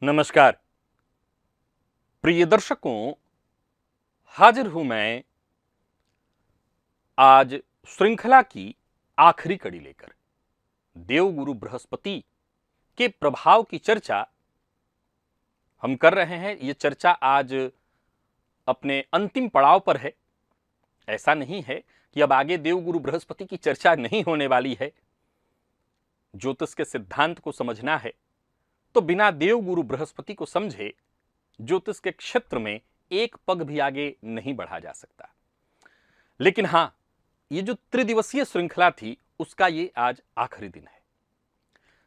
नमस्कार प्रिय दर्शकों, हाजिर हूं मैं आज श्रृंखला की आखिरी कड़ी लेकर। देवगुरु बृहस्पति के प्रभाव की चर्चा हम कर रहे हैं। यह चर्चा आज अपने अंतिम पड़ाव पर है। ऐसा नहीं है कि अब आगे देवगुरु बृहस्पति की चर्चा नहीं होने वाली है। ज्योतिष के सिद्धांत को समझना है तो बिना देवगुरु बृहस्पति को समझे ज्योतिष के क्षेत्र में एक पग भी आगे नहीं बढ़ा जा सकता। लेकिन हां, ये जो त्रिदिवसीय श्रृंखला थी उसका ये आज आखिरी दिन है।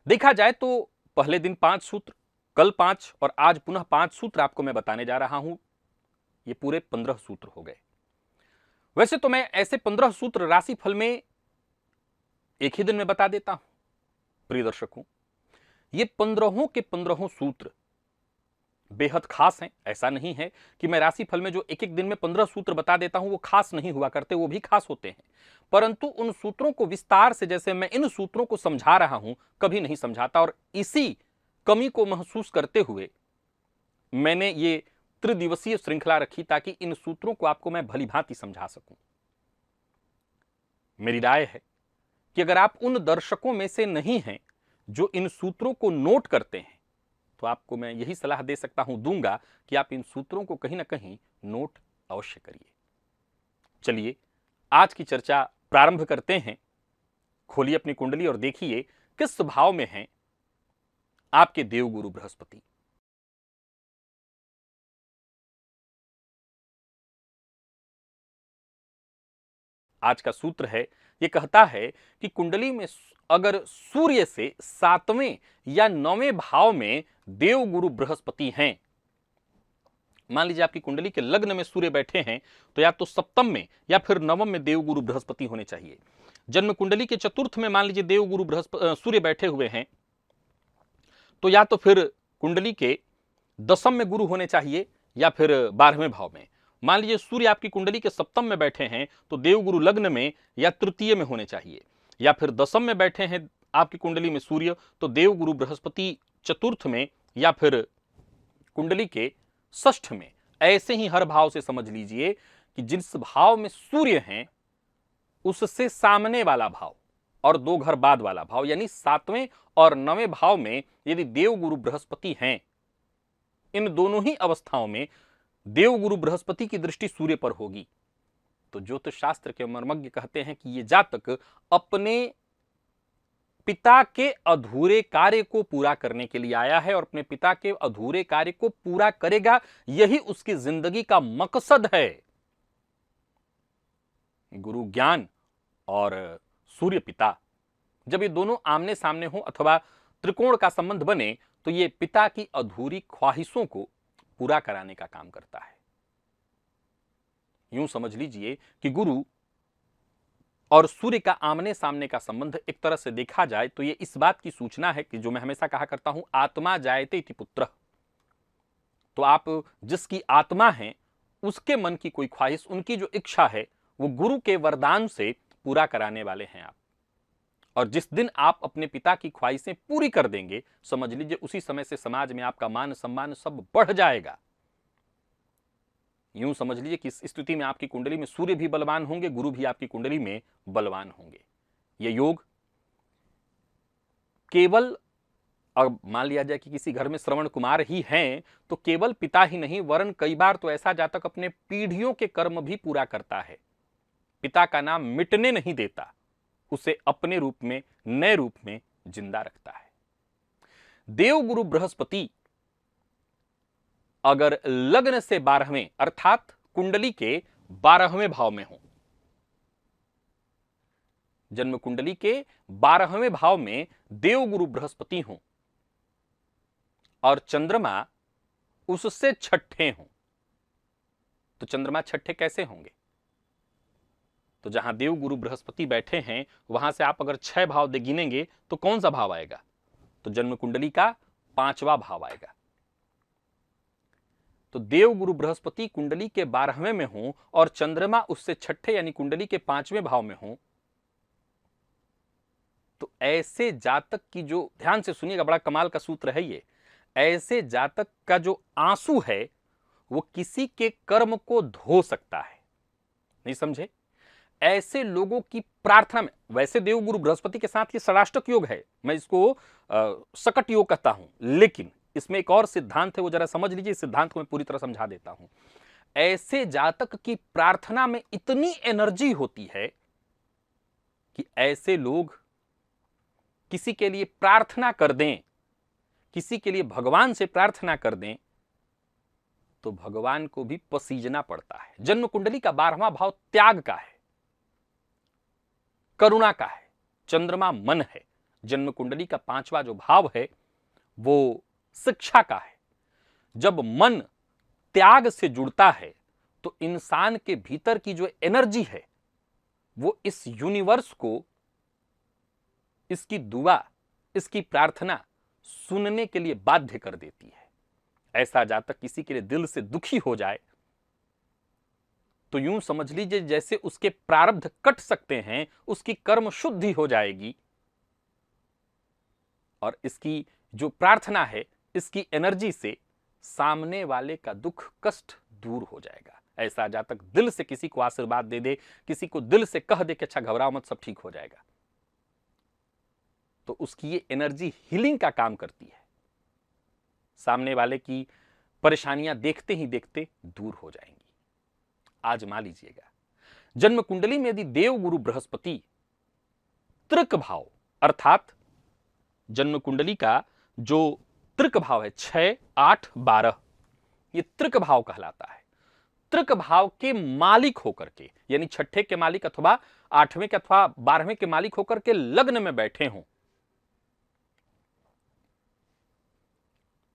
देखा जाए तो पहले दिन 5 सूत्र, कल 5 और आज पुनः 5 सूत्र आपको मैं बताने जा रहा हूं। ये पूरे 15 सूत्र हो गए। वैसे तो मैं ऐसे 15 सूत्र राशिफल में एक ही दिन में बता देता हूं। प्रिय दर्शकों, ये 15 के 15 सूत्र बेहद खास हैं। ऐसा नहीं है कि मैं राशिफल में जो एक एक दिन में 15 सूत्र बता देता हूं वो खास नहीं हुआ करते, वो भी खास होते हैं। परंतु उन सूत्रों को विस्तार से, जैसे मैं इन सूत्रों को समझा रहा हूं, कभी नहीं समझाता। और इसी कमी को महसूस करते हुए मैंने ये त्रिदिवसीय श्रृंखला रखी ताकि इन सूत्रों को आपको मैं भली भांति समझा सकूं। मेरी राय है कि अगर आप उन दर्शकों में से नहीं हैं जो इन सूत्रों को नोट करते हैं तो आपको मैं यही सलाह दे सकता हूं, दूंगा कि आप इन सूत्रों को कहीं ना कहीं नोट अवश्य करिए। चलिए आज की चर्चा प्रारंभ करते हैं। खोलिए अपनी कुंडली और देखिए किस भाव में हैं आपके देवगुरु बृहस्पति। आज का सूत्र है, यह कहता है कि कुंडली में अगर सूर्य से 7वें या 9वें भाव में देवगुरु बृहस्पति हैं, मान लीजिए आपकी कुंडली के लग्न में सूर्य बैठे हैं, तो या तो सप्तम में या फिर नवम में देवगुरु बृहस्पति होने चाहिए। जन्म कुंडली के चतुर्थ में मान लीजिए देवगुरु बृहस्पति सूर्य बैठे हुए हैं, तो या तो फिर कुंडली के दसम में गुरु होने चाहिए या फिर 12वें भाव में। मान लीजिए सूर्य आपकी कुंडली के सप्तम में बैठे हैं तो देवगुरु लग्न में या तृतीय में होने चाहिए, या फिर दसम में बैठे हैं आपकी कुंडली में सूर्य तो देवगुरु बृहस्पति चतुर्थ में या फिर कुंडली के षष्ठ में। ऐसे ही हर भाव से समझ लीजिए कि जिस भाव में सूर्य हैं उससे सामने वाला भाव और 2 घर बाद वाला भाव, यानी 7वें और 9वें भाव में यदि देवगुरु बृहस्पति हैं, इन दोनों ही अवस्थाओं में देवगुरु बृहस्पति की दृष्टि सूर्य पर होगी तो ज्योतिष शास्त्र के मर्मज्ञ कहते हैं कि यह जातक अपने पिता के अधूरे कार्य को पूरा करने के लिए आया है और अपने पिता के अधूरे कार्य को पूरा करेगा। यही उसकी जिंदगी का मकसद है। गुरु ज्ञान और सूर्य पिता, जब ये दोनों आमने सामने हो अथवा त्रिकोण का संबंध बने तो ये पिता की अधूरी ख्वाहिशों को पूरा कराने का काम करता है। यूं समझ लीजिए कि गुरु और सूर्य का आमने सामने का संबंध एक तरह से देखा जाए तो यह इस बात की सूचना है कि जो मैं हमेशा कहा करता हूं, आत्मा जायते इति पुत्रः। तो आप जिसकी आत्मा है उसके मन की कोई ख्वाहिश, उनकी जो इच्छा है वो गुरु के वरदान से पूरा कराने वाले हैं आप। और जिस दिन आप अपने पिता की ख्वाहिशें पूरी कर देंगे, समझ लीजिए उसी समय से समाज में आपका मान सम्मान सब बढ़ जाएगा। यूं समझ लीजिए कि इस स्थिति में आपकी कुंडली में सूर्य भी बलवान होंगे, गुरु भी आपकी कुंडली में बलवान होंगे। यह योग केवल, अब मान लिया जाए कि किसी घर में श्रवण कुमार ही हैं तो केवल पिता ही नहीं वरन कई बार तो ऐसा जातक अपने पीढ़ियों के कर्म भी पूरा करता है। पिता का नाम मिटने नहीं देता, उसे अपने रूप में, नए रूप में जिंदा रखता है। देवगुरु बृहस्पति अगर लग्न से 12वें अर्थात कुंडली के 12वें भाव में हो, जन्म कुंडली के 12वें भाव में देवगुरु बृहस्पति हो और चंद्रमा उससे छठे हो, तो चंद्रमा छठे कैसे होंगे? तो जहां देवगुरु बृहस्पति बैठे हैं वहां से आप अगर 6 भाव दे गिनेंगे तो कौन सा भाव आएगा? तो जन्म कुंडली का 5वां भाव आएगा। तो देवगुरु बृहस्पति कुंडली के 12वें में हो और चंद्रमा उससे छठे यानी कुंडली के 5वें भाव में हो, तो ऐसे जातक की जो, ध्यान से सुनिएगा, बड़ा कमाल का सूत्र है ये, ऐसे जातक का जो आंसू है वो किसी के कर्म को धो सकता है। नहीं समझे? ऐसे लोगों की प्रार्थना में, वैसे देवगुरु बृहस्पति के साथ ये षडाष्टक योग है, मैं इसको सकट योग कहता हूं, लेकिन इसमें एक और सिद्धांत है, वो जरा समझ लीजिए। इस सिद्धांत को मैं पूरी तरह समझा देता हूं। ऐसे जातक की प्रार्थना में इतनी एनर्जी होती है कि ऐसे लोग किसी के लिए प्रार्थना कर दें, किसी के लिए भगवान से प्रार्थना कर दें, तो भगवान को भी पसीजना पड़ता है। जन्म कुंडली का 12वां भाव त्याग का है, करुणा का है, चंद्रमा मन है। जन्म कुंडली का 5वां जो भाव है वो शिक्षा का है। जब मन त्याग से जुड़ता है तो इंसान के भीतर की जो एनर्जी है वो इस यूनिवर्स को इसकी दुआ, इसकी प्रार्थना सुनने के लिए बाध्य कर देती है। ऐसा जातक किसी के लिए दिल से दुखी हो जाए तो यूं समझ लीजिए जैसे उसके प्रारब्ध कट सकते हैं, उसकी कर्म शुद्धि हो जाएगी और इसकी जो प्रार्थना है, इसकी एनर्जी से सामने वाले का दुख कष्ट दूर हो जाएगा। ऐसा जातक दिल से किसी को आशीर्वाद दे दे, किसी को दिल से कह दे कि अच्छा घबराओ मत, सब ठीक हो जाएगा, तो उसकी ये एनर्जी हीलिंग का काम करती है। सामने वाले की परेशानियां देखते ही देखते दूर हो जाएंगी। आजमा लीजिएगा। जन्म कुंडली में यदि देव गुरु बृहस्पति तृक भाव, अर्थात जन्म कुंडली का जो तृक भाव है 6, 8, 12, ये तृक भाव कहलाता है। तृक भाव के मालिक होकर के, यानी छठे के मालिक अथवा 8वें के अथवा 12वें के मालिक होकर के लग्न में बैठे हों,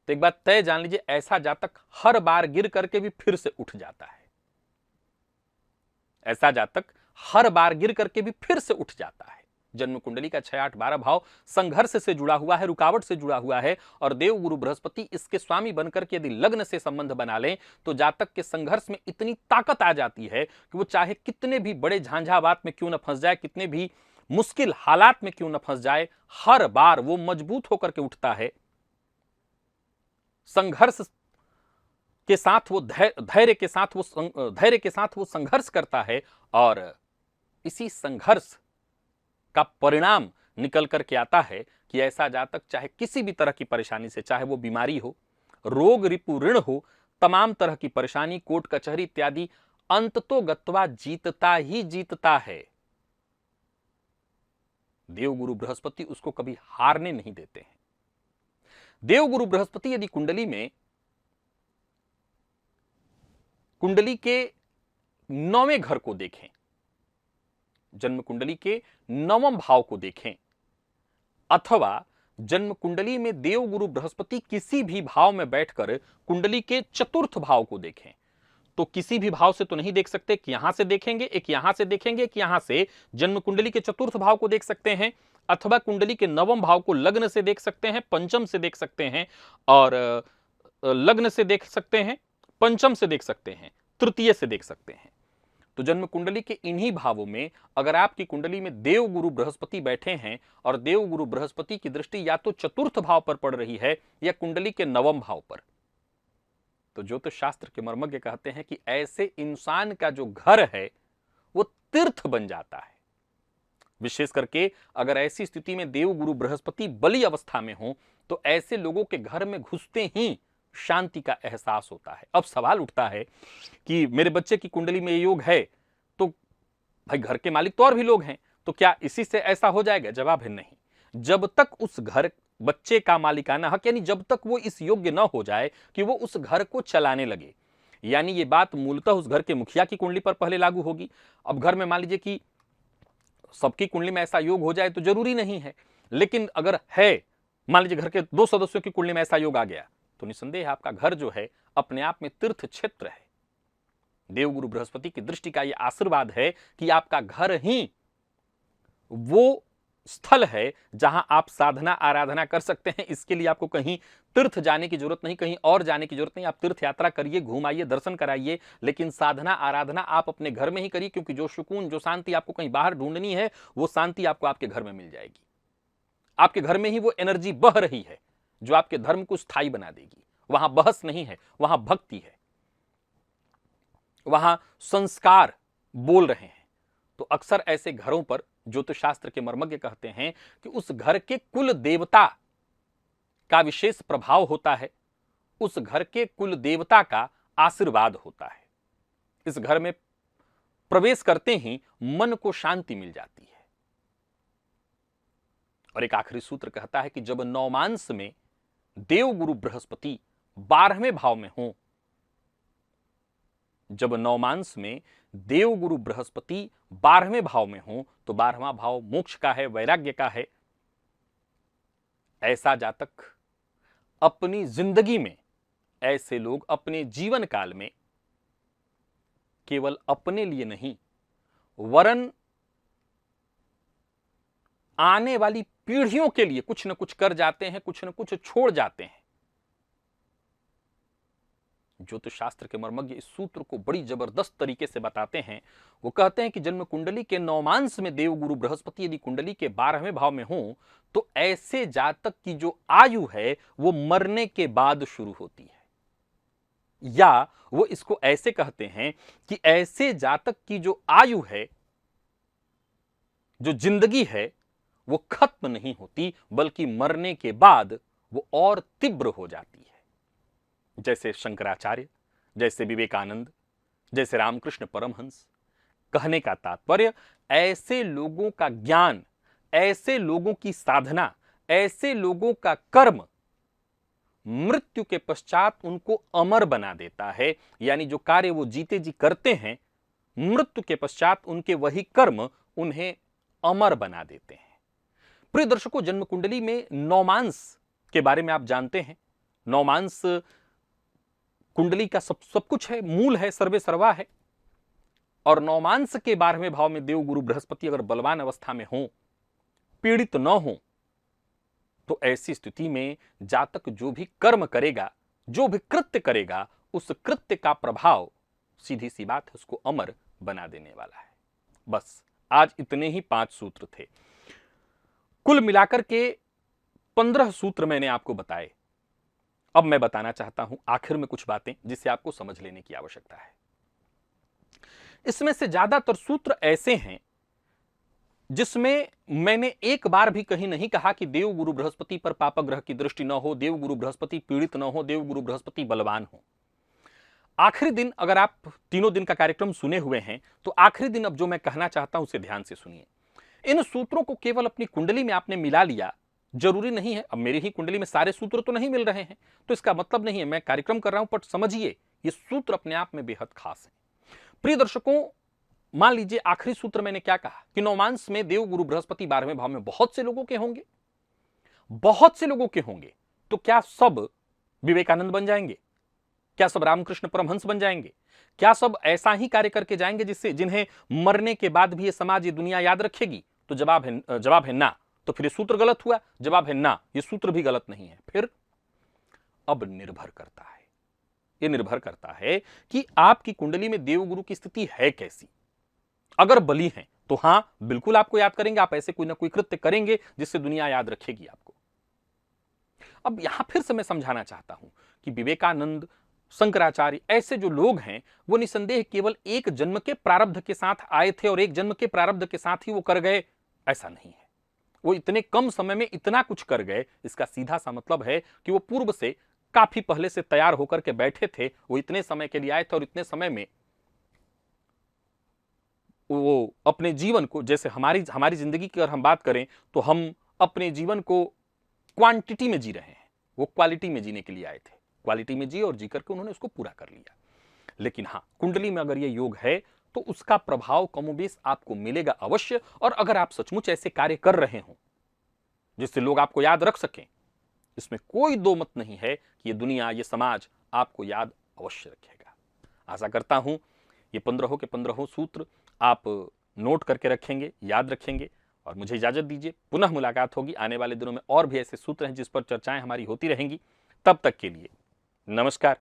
तो एक बात तय जान लीजिए, ऐसा जातक हर बार गिर करके भी फिर से उठ जाता है। ऐसा जातक हर बार गिर करके भी फिर से उठ जाता है। जन्म कुंडली का 6, 8, 12 भाव संघर्ष से जुड़ा हुआ है, रुकावट से जुड़ा हुआ है, और देव गुरु बृहस्पति इसके स्वामी बनकर के यदि लग्न से संबंध बना लें तो जातक के संघर्ष में इतनी ताकत आ जाती है कि वो चाहे कितने भी बड़े झांझावात में क्यों न फंस जाए, कितने भी मुश्किल हालात में क्यों न फंस जाए, हर बार वो मजबूत होकर के उठता है। संघर्ष के साथ वो धैर्य के साथ वो संघर्ष करता है, और इसी संघर्ष का परिणाम निकल करके आता है कि ऐसा जातक चाहे किसी भी तरह की परेशानी से, चाहे वो बीमारी हो, रोग रिपु ऋण हो, तमाम तरह की परेशानी, कोर्ट कचहरी इत्यादि, अंततोगत्वा जीतता ही जीतता है। देवगुरु बृहस्पति उसको कभी हारने नहीं देते हैं। देवगुरु बृहस्पति यदि कुंडली में कुंडली के 9वें घर को देखें, जन्म कुंडली के 9वें भाव को देखें, अथवा जन्म कुंडली में देवगुरु बृहस्पति किसी भी भाव में बैठकर कुंडली के 4th भाव को देखें, तो किसी भी भाव से तो नहीं देख सकते कि यहां से देखेंगे, एक यहां से देखेंगे, एक यहां से, जन्म कुंडली के 4th भाव को देख सकते हैं, अथवा कुंडली के 9वें भाव को लग्न से देख सकते हैं, पंचम से देख सकते हैं, और लग्न से देख सकते हैं, पंचम से देख सकते हैं, तृतीय से देख सकते हैं। तो जन्म कुंडली के इन्हीं भावों में अगर आपकी कुंडली में देव गुरु बृहस्पति बैठे हैं और देव गुरु बृहस्पति की दृष्टि या तो 4th भाव पर पड़ रही है या कुंडली के 9वें भाव पर, तो ज्योतिष शास्त्र के मर्मज्ञ कहते हैं कि ऐसे इंसान का जो घर है वो तीर्थ बन जाता है। विशेष करके अगर ऐसी स्थिति में देव गुरु बृहस्पति बली अवस्था में हो तो ऐसे लोगों के घर में घुसते ही शांति का एहसास होता है। अब सवाल उठता है कि मेरे बच्चे की कुंडली में योग है, तो भाई घर के मालिक तो और भी लोग हैं, तो क्या इसी से ऐसा हो जाएगा? जवाब है नहीं। जब तक उस घर बच्चे का मालिकाना हक, यानी जब तक वो इस योग्य न हो जाए कि वो उस घर को चलाने लगे, यानी ये बात मूलतः उस घर के मुखिया की कुंडली पर पहले लागू होगी। अब घर में मान लीजिए कि सबकी कुंडली में ऐसा योग हो जाए तो जरूरी नहीं है, लेकिन अगर है, मान लीजिए घर के 2 सदस्यों की कुंडली में ऐसा योग आ गया, तो निसंदेह आपका घर जो है अपने आप में तीर्थ क्षेत्र है। देवगुरु बृहस्पति की दृष्टि का यह आशीर्वाद है कि आपका घर ही वो स्थल है जहां आप साधना आराधना कर सकते हैं। इसके लिए आपको कहीं तीर्थ जाने की जरूरत नहीं, कहीं और जाने की जरूरत नहीं। आप तीर्थ यात्रा करिए, घुमाइए, दर्शन कराइए, लेकिन साधना आराधना आप अपने घर में ही करिए, क्योंकि जो सुकून, जो शांति आपको कहीं बाहर ढूंढनी है, वो शांति आपको आपके घर में मिल जाएगी। आपके घर में ही वो एनर्जी बह रही है। जो आपके धर्म को स्थायी बना देगी। वहां बहस नहीं है, वहां भक्ति है, वहां संस्कार बोल रहे हैं। तो अक्सर ऐसे घरों पर ज्योतिष शास्त्र के मर्मज्ञ कहते हैं कि उस घर के कुल देवता का विशेष प्रभाव होता है, उस घर के कुल देवता का आशीर्वाद होता है। इस घर में प्रवेश करते ही मन को शांति मिल जाती है। और एक आखिरी सूत्र कहता है कि जब नवमांस में देवगुरु बृहस्पति 12वें भाव में हो, जब नवमांस में देवगुरु बृहस्पति 12वें भाव में हो, तो 12वां भाव मोक्ष का है, वैराग्य का है। ऐसा जातक अपनी जिंदगी में, ऐसे लोग अपने जीवन काल में केवल अपने लिए नहीं, वरन आने वाली पीढ़ियों के लिए कुछ न कुछ कर जाते हैं, कुछ न कुछ छोड़ जाते हैं। ज्योतिष शास्त्र के मर्मज्ञ इस सूत्र को बड़ी जबरदस्त तरीके से बताते हैं। वो कहते हैं कि जन्म कुंडली के नवमांस में देवगुरु बृहस्पति यदि कुंडली के 12वें भाव में हो, तो ऐसे जातक की जो आयु है वो मरने के बाद शुरू होती है। या वो इसको ऐसे कहते हैं कि ऐसे जातक की जो आयु है, जो जिंदगी है, वो खत्म नहीं होती, बल्कि मरने के बाद वो और तीव्र हो जाती है। जैसे शंकराचार्य, जैसे विवेकानंद, जैसे रामकृष्ण परमहंस। कहने का तात्पर्य, ऐसे लोगों का ज्ञान, ऐसे लोगों की साधना, ऐसे लोगों का कर्म मृत्यु के पश्चात उनको अमर बना देता है। यानी जो कार्य वो जीते जी करते हैं, मृत्यु के पश्चात उनके वही कर्म उन्हें अमर बना देते हैं। प्रिय दर्शकों, जन्म कुंडली में नवमांस के बारे में आप जानते हैं। नवमांस कुंडली का सब कुछ है, मूल है, सर्वे सर्वा है। और नवमांस के 12वें भाव में देवगुरु बृहस्पति अगर बलवान अवस्था में हो, पीड़ित न हो, तो ऐसी स्थिति में जातक जो भी कर्म करेगा, जो भी कृत्य करेगा, उस कृत्य का प्रभाव, सीधी सी बात है, उसको अमर बना देने वाला है। बस आज इतने ही 5 सूत्र थे। कुल मिलाकर के 15 सूत्र मैंने आपको बताए। अब मैं बताना चाहता हूं आखिर में कुछ बातें जिसे आपको समझ लेने की आवश्यकता है। इसमें से ज्यादातर सूत्र ऐसे हैं जिसमें मैंने एक बार भी कहीं नहीं कहा कि देवगुरु बृहस्पति पर पापग्रह की दृष्टि न हो, देवगुरु बृहस्पति पीड़ित न हो, देवगुरु बृहस्पति बलवान हो। आखिरी दिन, अगर आप तीनों दिन का कार्यक्रम सुने हुए हैं, तो आखिरी दिन अब जो मैं कहना चाहता हूं उसे ध्यान से सुनिए। इन सूत्रों को केवल अपनी कुंडली में आपने मिला लिया, जरूरी नहीं है। अब मेरी ही कुंडली में सारे सूत्र तो नहीं मिल रहे हैं, तो इसका मतलब नहीं है मैं कार्यक्रम कर रहा हूं, पर समझिए ये सूत्र अपने आप में बेहद खास है। प्रिय दर्शकों, मान लीजिए आखिरी सूत्र मैंने क्या कहा कि नवमांस में देवगुरु बृहस्पति 12वें भाव में बहुत से लोगों के होंगे, बहुत से लोगों के होंगे। तो क्या सब विवेकानंद बन जाएंगे? क्या सब रामकृष्ण परमहंस बन जाएंगे? क्या सब ऐसा ही कार्य करके जाएंगे जिससे जिन्हें मरने के बाद भी ये समाज, ये दुनिया याद रखेगी? तो जवाब है ना। तो फिर ये सूत्र गलत हुआ। जवाब है ना, ये सूत्र भी गलत नहीं है। फिर अब निर्भर करता है, ये निर्भर करता है कि आपकी कुंडली में देवगुरु की स्थिति है कैसी। अगर बली है तो हां, बिल्कुल आपको याद करेंगे, आप ऐसे कोई ना कोई कृत्य करेंगे जिससे दुनिया याद रखेगी आपको। अब यहां फिर से मैं समझाना चाहता हूं कि विवेकानंद, शंकराचार्य, ऐसे जो लोग हैं, वो निसंदेह केवल एक जन्म के प्रारब्ध के साथ आए थे और एक जन्म के प्रारब्ध के साथ ही वो कर गए, ऐसा नहीं है। वो इतने कम समय में इतना कुछ कर गए, इसका सीधा सा मतलब है कि वो पूर्व से काफी पहले से तैयार होकर के बैठे थे। वो इतने समय के लिए आए थे और इतने समय में वो अपने जीवन को, जैसे हमारी जिंदगी की अगर हम बात करें तो हम अपने जीवन को क्वांटिटी में जी रहे हैं, वो क्वालिटी में जीने के लिए आए थे। क्वालिटी में जी और जी करके उन्होंने उसको पूरा कर लिया। लेकिन हाँ, कुंडली में अगर ये योग है तो उसका प्रभाव कमोबेश आपको मिलेगा अवश्य। और अगर आप सचमुच ऐसे कार्य कर रहे हो जिससे लोग आपको याद रख सकें, इसमें कोई दो मत नहीं है कि ये दुनिया, ये समाज आपको याद अवश्य रखेगा। आशा करता हूं ये 15 के 15 सूत्र आप नोट करके रखेंगे, याद रखेंगे। और मुझे इजाजत दीजिए, पुनः मुलाकात होगी आने वाले दिनों में। और भी ऐसे सूत्र हैं जिस पर चर्चाएं हमारी होती रहेंगी। तब तक के लिए नमस्कार।